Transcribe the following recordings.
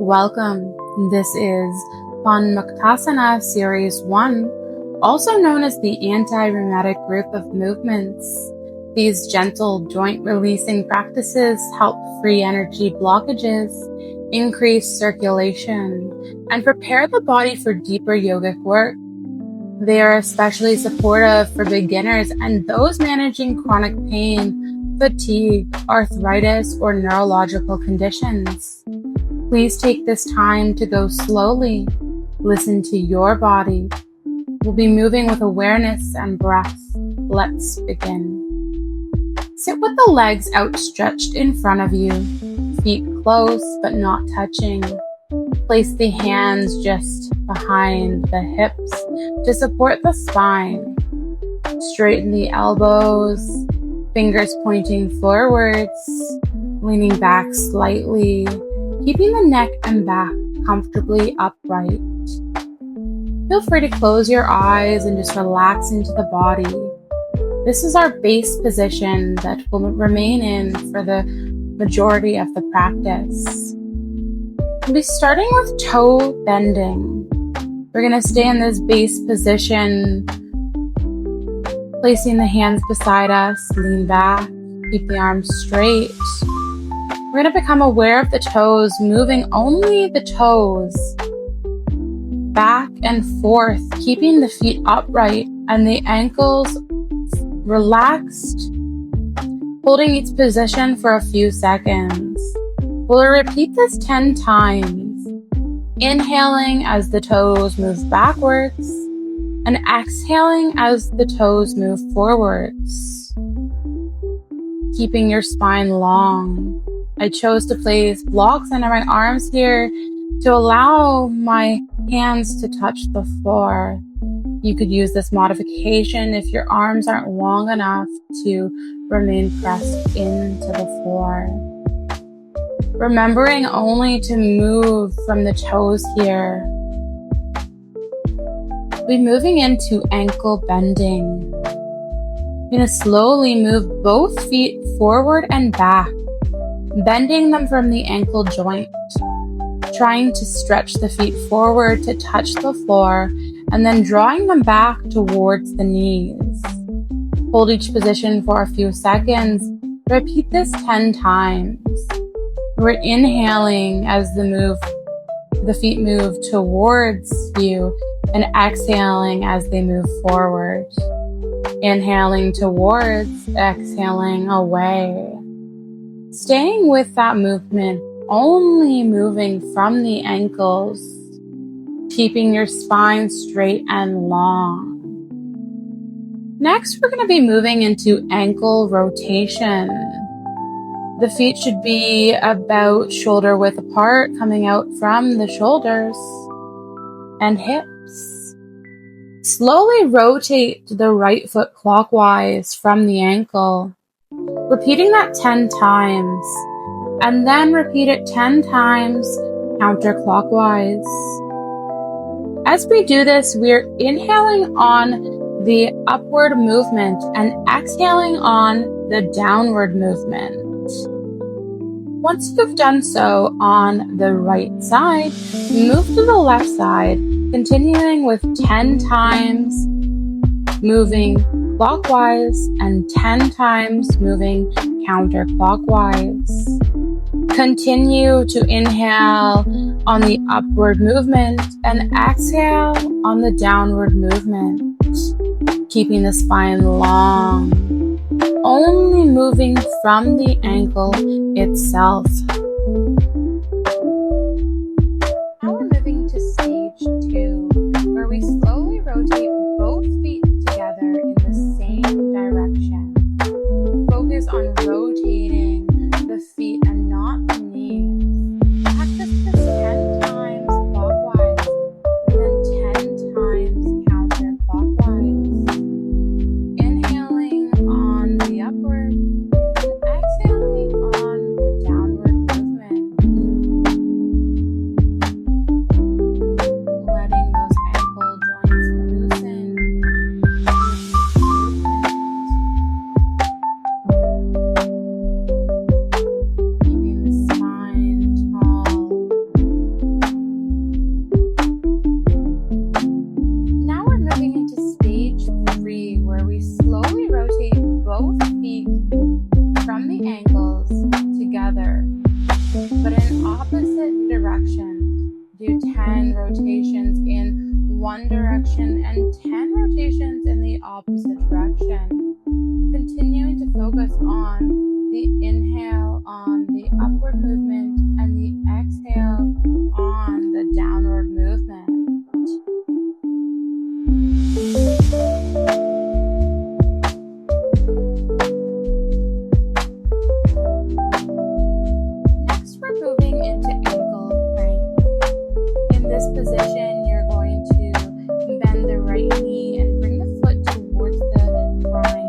Welcome. This is Pawanmuktasana Series 1, also known as the Anti-Rheumatic Group of movements. These gentle joint-releasing practices help free energy blockages, increase circulation, and prepare the body for deeper yogic work. They are especially supportive for beginners and those managing chronic pain, fatigue, arthritis, or neurological conditions. Please take this time to go slowly. Listen to your body. We'll be moving with awareness and breath. Let's begin. Sit with the legs outstretched in front of you, feet close but not touching. Place the hands just behind the hips to support the spine. Straighten the elbows, fingers pointing forwards, leaning back slightly, keeping the neck and back comfortably upright. Feel free to close your eyes and just relax into the body. This is our base position that will remain in for the majority of the practice. We'll be starting with toe bending. We're going to stay in this base position, placing the hands beside us, lean back, keep the arms straight. We're going to become aware of the toes, moving only the toes back and forth, keeping the feet upright and the ankles relaxed, holding each position for a few seconds. We'll repeat this 10 times, inhaling as the toes move backwards and exhaling as the toes move forwards, keeping your spine long. I chose to place blocks under my arms here to allow my hands to touch the floor. You could use this modification if your arms aren't long enough to remain pressed into the floor. Remembering only to move from the toes here. We're moving into ankle bending. You're going to slowly move both feet forward and back, bending them from the ankle joint, trying to stretch the feet forward to touch the floor, and then drawing them back towards the knees. Hold each position for a few seconds. Repeat this 10 times. We're inhaling as the feet move towards you, and exhaling as they move forward. Inhaling towards, exhaling away. Staying with that movement, only moving from the ankles, keeping your spine straight and long. Next, we're going to be moving into ankle rotation. The feet should be about shoulder width apart, coming out from the shoulders and hips. Slowly rotate the right foot clockwise from the ankle, repeating that 10 times, and then repeat it 10 times counterclockwise. As we do this, we're inhaling on the upward movement and exhaling on the downward movement. Once you've done so on the right side, move to the left side, continuing with 10 times moving clockwise and 10 times moving counterclockwise. Continue to inhale on the upward movement and exhale on the downward movement, keeping the spine long, only moving from the ankle itself. Now we're moving to stage 2, where we slowly rotate both feet together in the same direction. Focus on rotating the feet and not the knees. Practice this 10 times clockwise and then 10 times counterclockwise. Inhaling on the upward and exhaling on the downward movement. Do 10 rotations in one direction and 10 rotations in the opposite direction. Continuing to focus on the inhale on the upward movement and the exhale on the downward movement. Next, we're moving into ankle crank. In this position, you're going to bend the right knee and bring the foot towards the groin,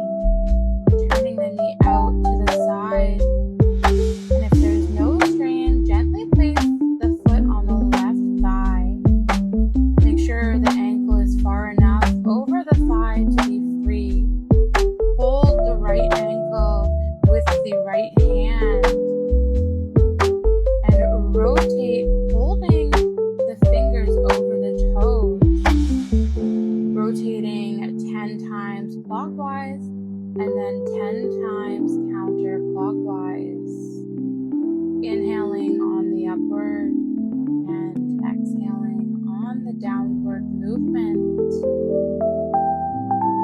turning the knee out to the side. And if there's no strain, gently place the foot on the left thigh. Make sure the ankle is far enough over the thigh to be free. Hold the right ankle with the right hand and rotate, holding the fingers over the toes, rotating 10 times clockwise and then 10 times counterclockwise. Inhaling on the upward and exhaling on the downward movement.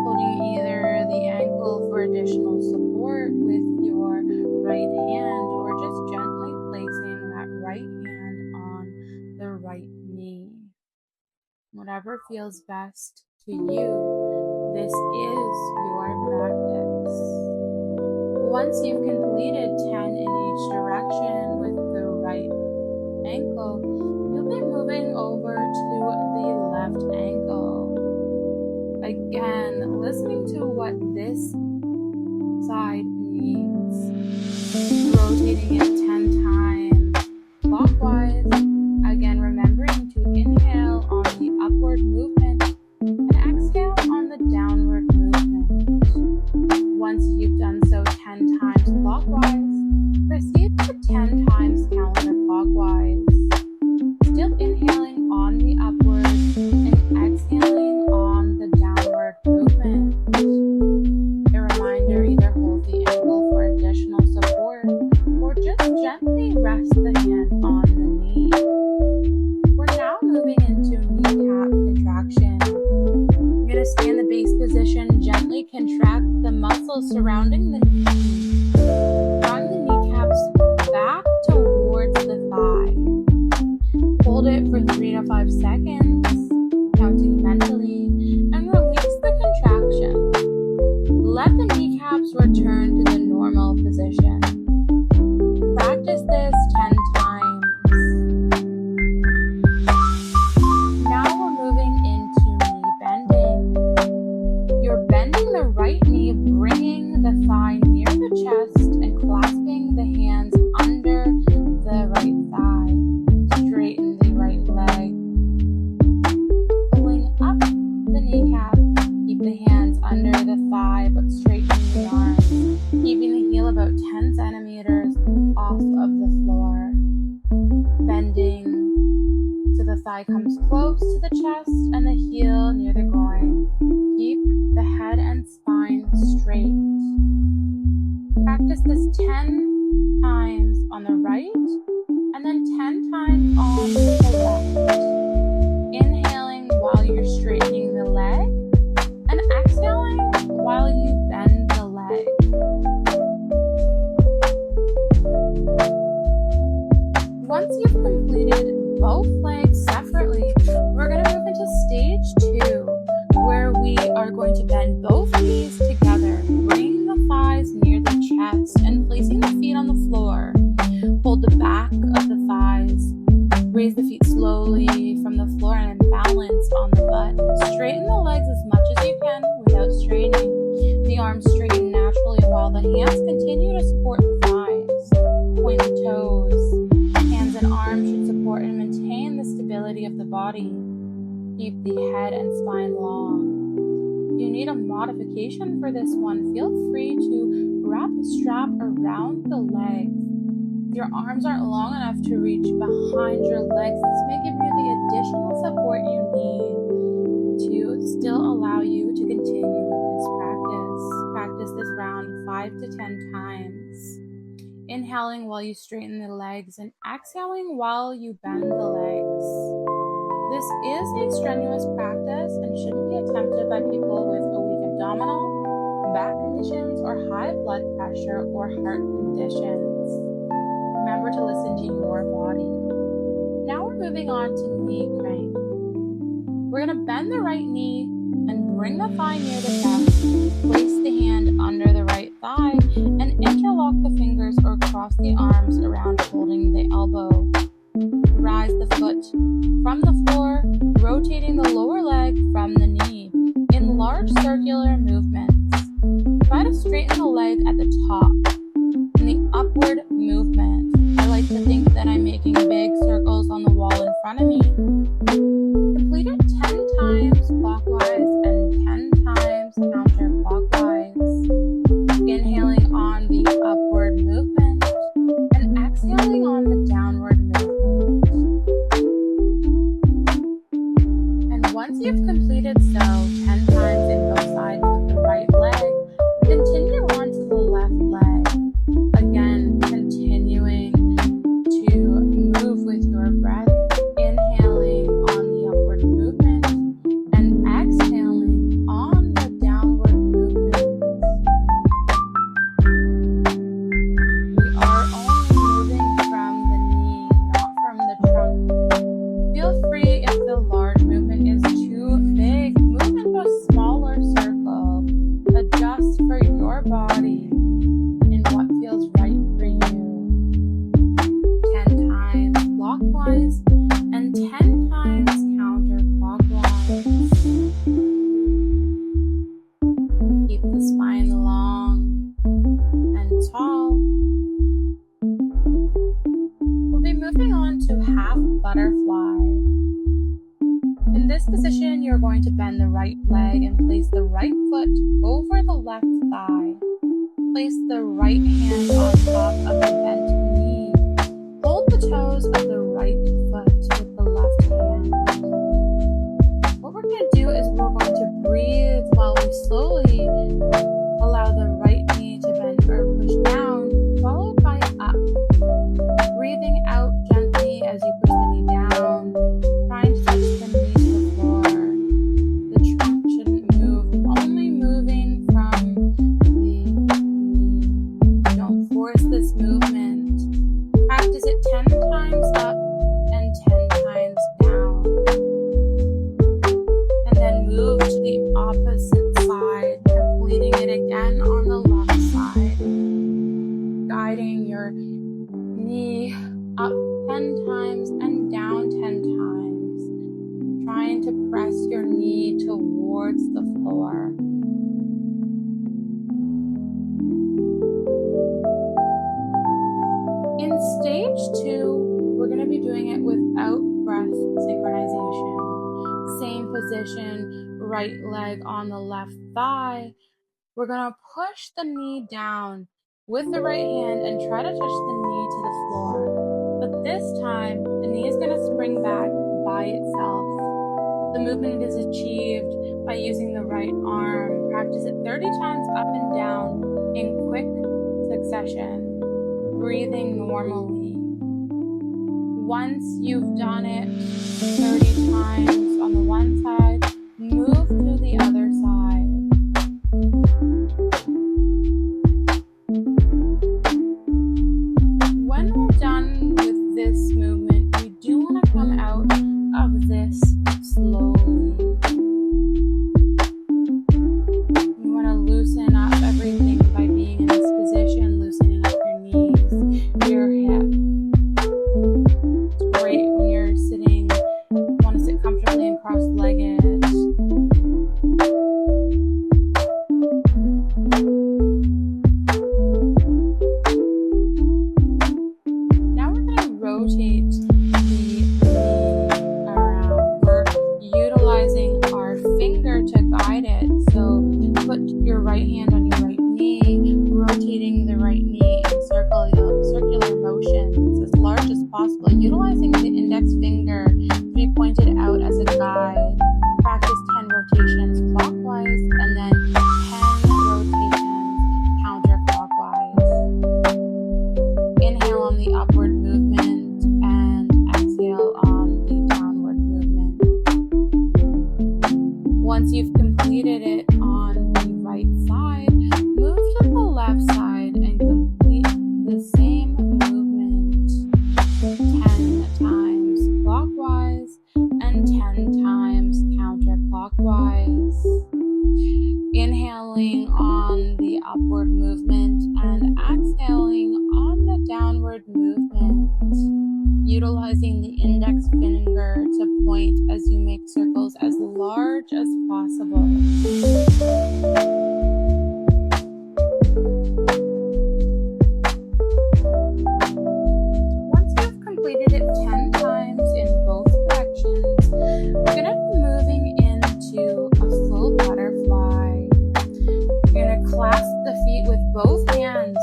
Holding either the ankle for additional support with your right hand or just gently placing that right hand on the right knee. Whatever feels best to you, this is your practice. Once you've completed 10 in each direction with the right ankle, you'll be moving over to the left ankle. Again, listening to what this side needs. Rotating it 10 times clockwise. Again, remembering to inhale on the upward movement and exhale on the downward movement. Once you've done so 10 times clockwise, proceed to 10 times counterclockwise. Still inhaling on the upward and exhaling on the downward movement. A reminder, either hold the ankle for additional support or just gently rest the hand on the knee. We're now moving into kneecap contraction. You're going to stay in the base position, gently contract the muscles surrounding the knee. Drawing the kneecaps back towards the thigh. Hold it for 3 to 5 seconds, counting mentally, and release the contraction. Let the kneecaps return to the normal position. Practice this 10 times. Now we're moving into knee bending. You're bending the right knee, bringing the thigh near the chest and clasping the hands under the right thigh. Straighten the right leg. Pulling up the kneecap. Keep the hands under the thigh but straighten the arms. Keeping the heel about 10 centimeters off of the floor. Bending so the thigh comes close to the chest and the heel near the groin. Keep the head and spine straight. Practice this 10 times on the right and then 10 times on the left. Inhaling while you're straightening the leg and exhaling while you bend the leg. Once you've completed both legs separately, we're going to move into stage 2, where we are going to bend both knees together, bringing the thighs near the chest and placing the feet on the floor. Hold the back of the thighs. Raise the feet slowly from the floor and balance on the butt. Straighten the legs as much as you can without straining. The arms straighten naturally while the hands continue to support the thighs. Point the toes. Hands and arms should support and maintain the stability of the body. Keep the head and spine long. If you need a modification for this one, feel free to wrap a strap around the legs. If your arms aren't long enough to reach behind your legs, this may give you the additional support you need to still allow you to continue with this practice. Practice this round 5 to 10 times. Inhaling while you straighten the legs and exhaling while you bend the legs. This is a strenuous practice and shouldn't be attempted by people with a weak abdominal, back conditions, or high blood pressure or heart conditions. Remember to listen to your body. Now we're moving on to knee crank. We're going to bend the right knee and bring the thigh near the chest. Place the hand under the right thigh and interlock the fingers or cross the arms around holding the elbow. Rise the foot from the floor, rotating the lower leg from the knee in large circular movements. Try to straighten the leg at the top. In the upward movement, I like to think that I'm making big circles on the wall in front of me. Complete it 10 times clockwise and 10 times counterclockwise. Inhaling on the upward movement and exhaling on the downward movement. And once you've completed so 10 times in both sides with the right leg, continue on to the left leg. Again, continuing to move with your breath, inhaling on the upward movement and exhaling on the downward movement. We are only moving from the knee, not from the trunk. Feel free if the large movement is too big, move into a smaller circle. Adjust for your body and what feels right for you. 10 times clockwise and 10 times counterclockwise. Keep the spine long and tall. We'll be moving on to half butterfly. In this position, you're going to bend the right leg and place the right foot over the left thigh. Place the right hand on top of the bent knee. Hold the toes of the right foot with the left hand. What we're going to do is we're going to breathe while we slowly allow the right knee to bend or push down, followed by up. Breathing out gently as you push the knee down, trying to touch the knee to the floor. The trunk shouldn't move, only moving from the knee. Don't force this movement. Practice it 10 times up and 10 times down. And then move to the opposite side, completing it again on the left side. Guiding your knee up 10 times and down 10 times. Trying to press your knee towards the floor. In stage 2, we're going to be doing it without breath synchronization. Same position, right leg on the left thigh. We're going to push the knee down with the right hand and try to touch the knee to the floor. But this time, the knee is going to spring back by itself. The movement is achieved by using the right arm. Practice it 30 times up and down in quick succession, breathing normally. Once you've done it 30 times on the one side, move to the other side. When we're done with this movement, we do want to come out of this slowly. You want to loosen up everything by being in this position, loosening up your knees, your hip. It's great when you're sitting, you want to sit comfortably and cross-legged. index finger to point as you make circles as large as possible. Once you've completed it 10 times in both directions, we're going to be moving into a full butterfly. You're going to clasp the feet with both hands,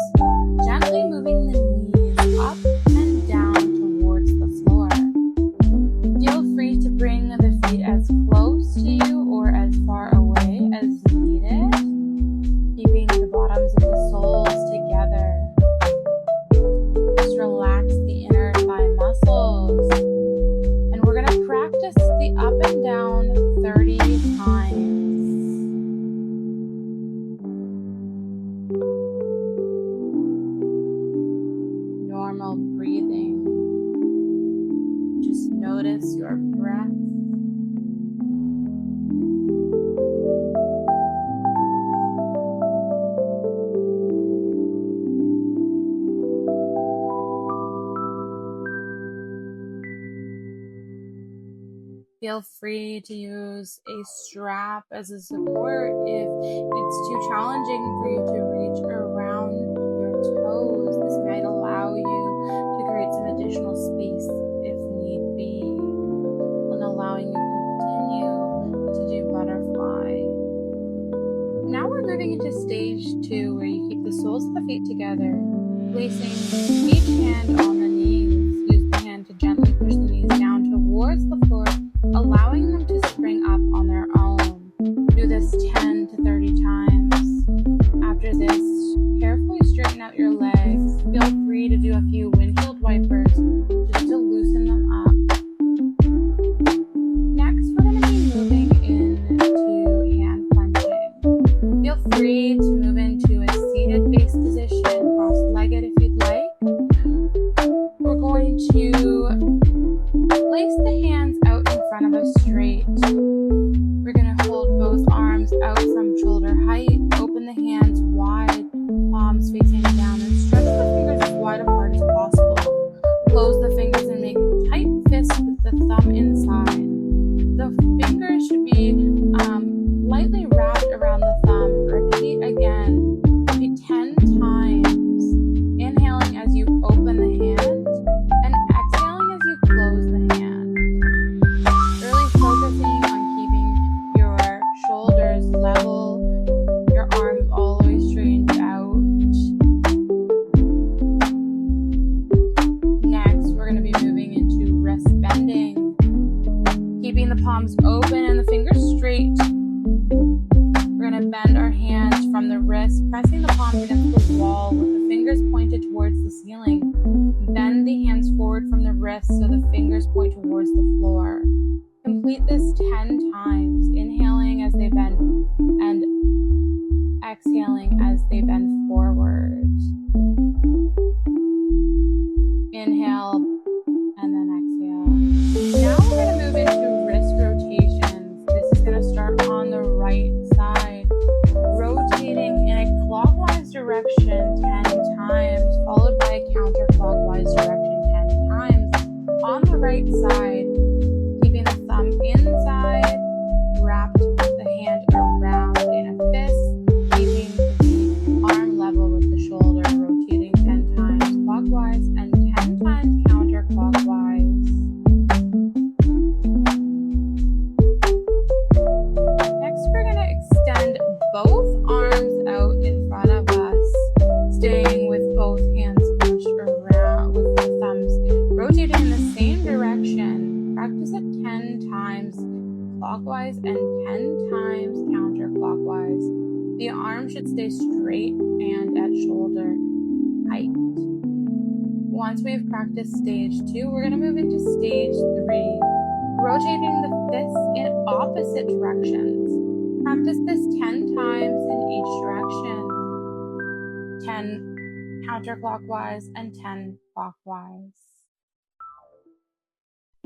gently moving the knees up and down towards the floor. Feel free to bring the feet as close to you or as far away as needed, keeping the bottoms of the soles together. Just relax the inner thigh muscles. And we're going to practice the up and down 30 times. Normal breathing. Just notice your breath. Feel free to use a strap as a support if it's too challenging for you to reach around your toes. This might allow you to create some additional space if need be, and allowing you to continue to do butterfly. Now we're moving into stage 2, where you keep the soles of the feet together, placing each hand on the knees. Use the hand to gently push the knees down towards the floor, allowing them to spring up on their own. Do this 10 to 30 times. After this, carefully straighten out your legs. Feel free to do a few windshield wipers just to loosen them up. Next, we're going to be moving into hand planching. Feel free to move into a seated base position, cross-legged if you'd like. We're going to place the hands out in front of us straight. We're going to hold both arms out from shoulder height. Open the hands wide, palms facing down, and stretch the fingers as wide apart as possible. Close the fingers and make a tight fist with the thumb inside. The fingers should be lightly wrapped around the thumb. Repeat again. Repeat 10 times. Inhaling as you open the hand and exhaling as you close the hand. Really focusing on keeping your shoulders level, your arms all the way straightened out. Next, we're going to be moving into wrist bending. Keeping the palms open and the fingers straight. We're going to bend our hands from the wrist, pressing the palms against the wall with the fingers pointed towards the ceiling. Bend the hands forward from the wrist so the fingers point towards the floor. Complete this 10 times, inhaling as they bend and exhaling as they bend forward. Inhale and then exhale. Now we're going to move into wrist rotations. This is going to start on the right side, rotating in a clockwise direction 10 times, followed by a counterclockwise direction 10 times on the right side, keeping the thumb inside, wrapped the hand around in a fist, keeping the arm level with the shoulder, rotating 10 times clockwise and 10 times counterclockwise. Next, we're going to extend both arms out in front of us, staying with both hands pushed around with the thumbs rotating in the same direction. Practice it 10 times clockwise and 10 times counterclockwise. The arm should stay straight and at shoulder height. Once we've practiced stage 2, we're going to move into stage 3, rotating the fists in opposite directions. Practice this 10 times in each direction. 10 counterclockwise and 10 clockwise.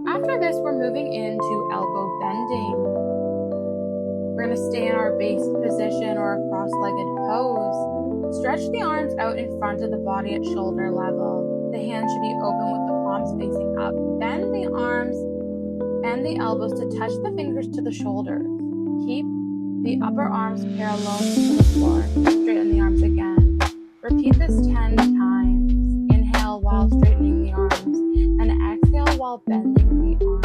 After this, we're moving into elbow bending. We're going to stay in our base position or a cross-legged pose. Stretch the arms out in front of the body at shoulder level. The hands should be open with the palms palms facing up. Bend the arms and the elbows to touch the fingers to the shoulders. Keep the upper arms parallel to the floor. Straighten the arms again. Repeat this 10 times. Inhale while straightening the arms and exhale while bending the arms.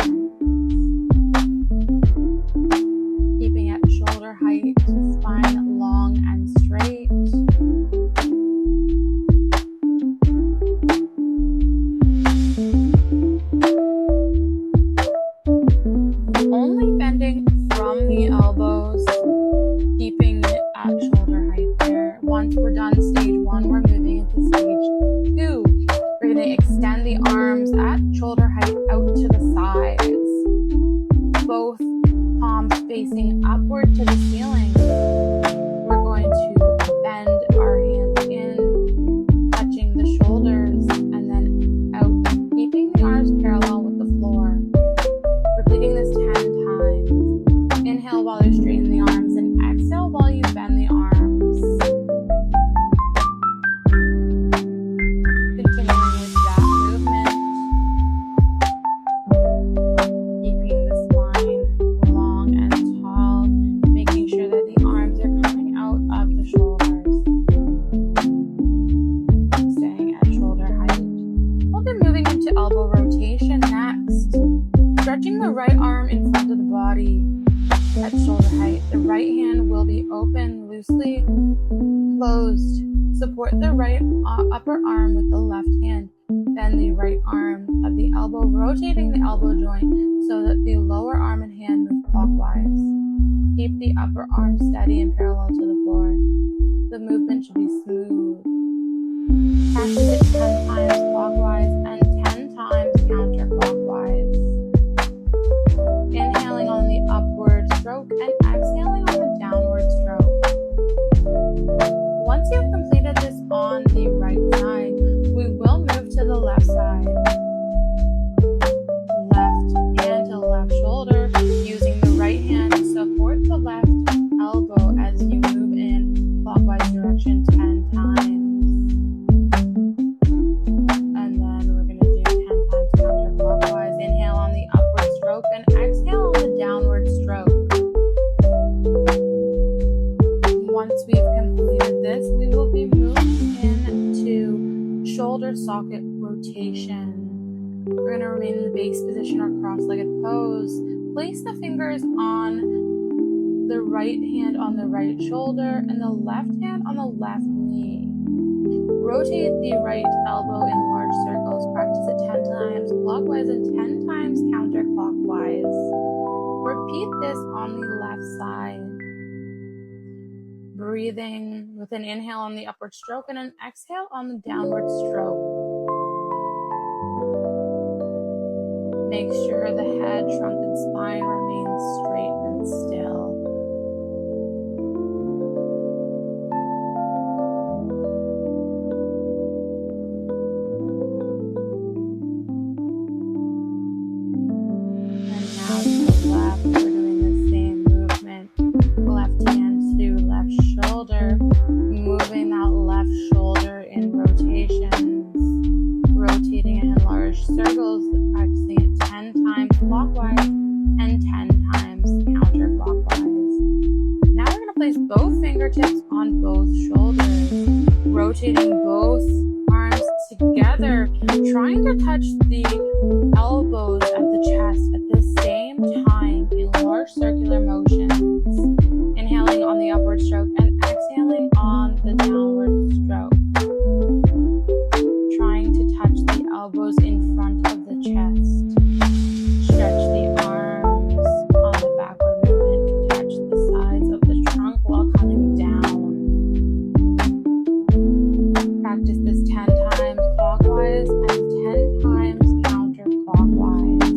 Keeping at shoulder height, spine long and straight. Only bending from the elbows, keeping it at shoulder height there. Once we're done stage 1, we're moving into stage 2. We're going to extend the arms at shoulder height out to the sides. Both palms facing upward to the ceiling. We're going to bend our hands in, touching the shoulders, and then out, keeping the arms parallel with the floor. Repeating this 10 times. Inhale while you straighten the arms and exhale while you bend the arms. Continuing with that movement. Keeping the spine long and tall, making sure that the arms are coming out of the shoulders. Staying at shoulder height. We'll be moving into elbow rotation next. Stretching the right arm in front of the body at shoulder height. The right hand will be open, loosely closed. Support the right upper arm with the left hand. Bend the right arm of the elbow, rotating the elbow joint so that the lower arm and hand move clockwise. Keep the upper arm steady and parallel to the floor. The movement should be smooth. Practice it 10 times clockwise and 10 times counterclockwise. Inhaling on the upward stroke and exhaling on the downward stroke. Once you've completed this on the right side, we will move to the left side. Left hand to left shoulder, using the right hand to support the left elbow as you move in clockwise direction 10 times. And then we're going to do 10 times counterclockwise. Inhale on the upward stroke and exhale on the downward stroke. Once we've completed this, we will be moving into shoulder socket rotation. We're going to remain in the base position or cross-legged pose. Place the fingers on the right hand on the right shoulder and the left hand on the left knee. Rotate the right elbow in large circles. Practice it 10 times clockwise and 10 times counterclockwise. Repeat this on the left side. Breathing with an inhale on the upward stroke and an exhale on the downward stroke. Make sure the head, trunk, and spine remain straight and still. And now to the left, we're doing the same movement. Left hand to left shoulder, moving that left shoulder in rotations, rotating it in large circles, practicing it 10 times clockwise and 10 times counterclockwise. Now we're going to place both fingertips on both shoulders, rotating both arms together, trying to touch the elbows at the chest at the same time in large circular motions. Inhaling on the upward stroke and exhaling on the downward stroke. Trying to touch the elbows in front of the chest. Stretch the arms on the backward movement to touch the sides of the trunk while coming down. Practice this 10 times clockwise and 10 times counterclockwise.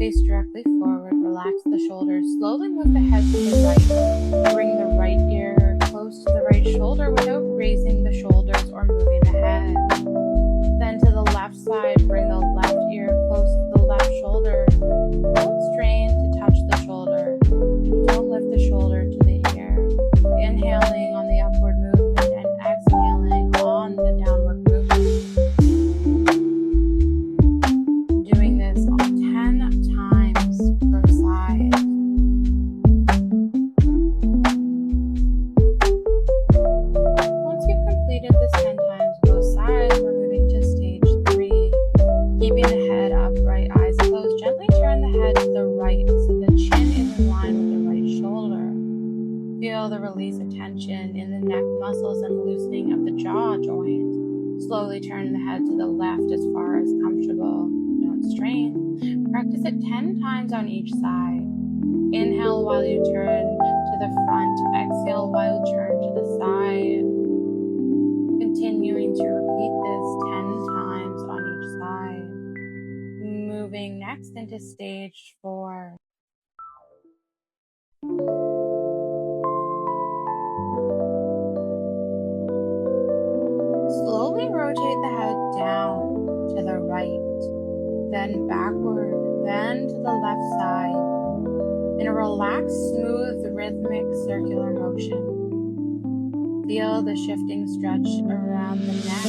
Face directly forward, relax the shoulders, slowly move the head to the right. Bring the right ear close to the right shoulder without raising the shoulders or moving the head. Then to the left side, bring the left ear close to the left shoulder. Don't strain to touch the shoulder. Don't lift the shoulder to the ear. Inhaling on the upward movement and exhaling on the downward movement. Doing this 10 times per side. Once you've completed this 10 times both sides, we're moving to stage 3. Keeping the head upright, eyes closed, gently turn the head to the right so the chin is in line with the right shoulder. Feel the release of tension in the neck muscles and loosening of the jaw joint. Slowly turn the head to the left as far as comfortable. Don't strain. Practice it 10 times on each side. Inhale while you turn to the front. Exhale while you turn to the side. Continuing to repeat this 10 times on each side. Moving next into stage 4. Slowly rotate the head down to the right, then backward, then to the left side, in a relaxed, smooth, rhythmic, circular motion. Feel the shifting stretch around the neck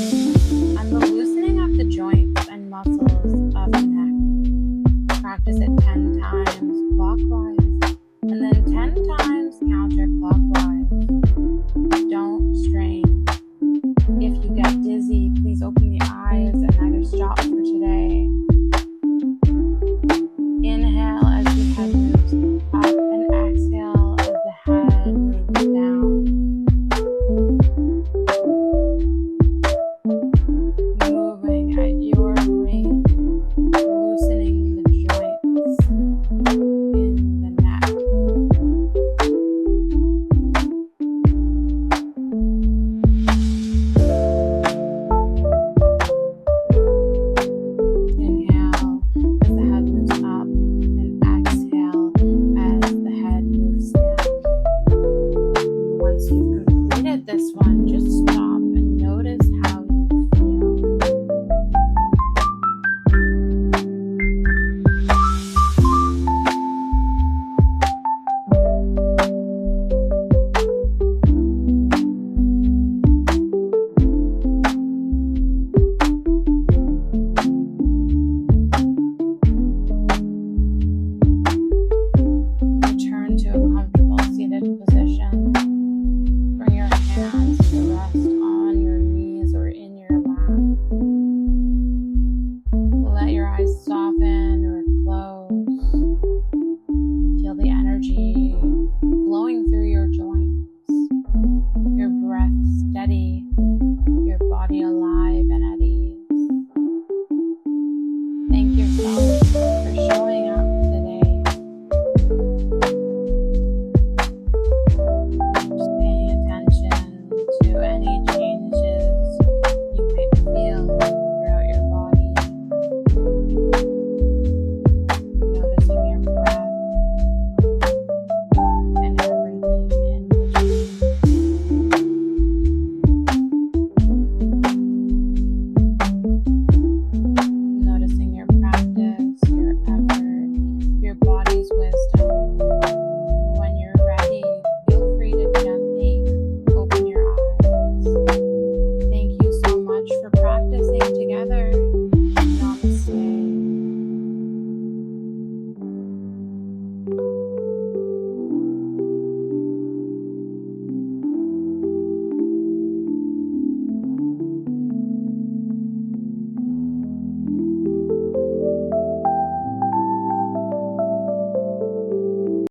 and the loosening of the joints and muscles of the neck. Practice it 10 times clockwise and then 10 times counterclockwise. Don't strain. If you get dizzy, please open the eyes and either stop for today. Inhale as the head moves up and exhale as the head moves down. Moving at your rate, loosening the joints in the neck. Inhale as the head moves up and exhale as the head moves down. Once you've completed this one, just stop and notice how you feel. Return to a comfortable seated position. Bring your hands to rest on your knees or in your lap. Let your eyes soften or close. Feel the energy flowing through your joints, your breath steady, your body alive and at ease. Thank yourself